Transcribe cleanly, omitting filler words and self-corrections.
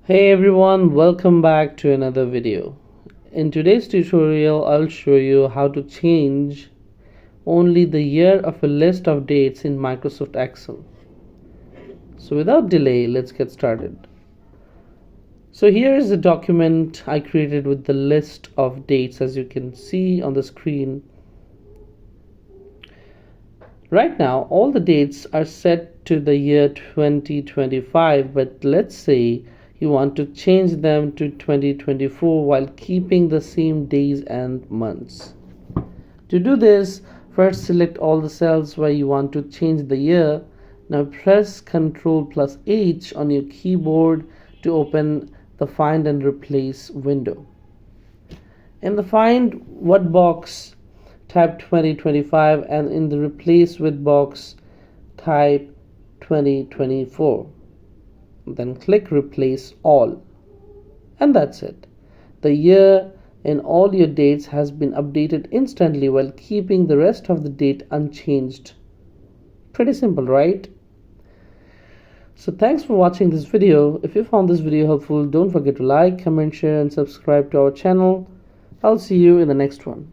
Hey everyone, welcome back to another video. In today's tutorial, I'll show you how to change only the year of a list of dates in Microsoft Excel. So without delay, let's get started. So here is the document I created with the list of dates, as you can see on the screen. Right now, all the dates are set to the year 2025, but let's say you want to change them to 2024 while keeping the same days and months. To do this, first select all the cells where you want to change the year. Now press Ctrl+H on your keyboard to open the Find and Replace window. In the Find What box, type 2025, and in the Replace With box, type 2024. Then click Replace All, and that's it. The year in all your dates has been updated instantly while keeping the rest of the date unchanged. Pretty simple, right? So thanks for watching this video. If you found this video helpful, don't forget to like, comment, share and subscribe to our channel. I'll see you in the next one.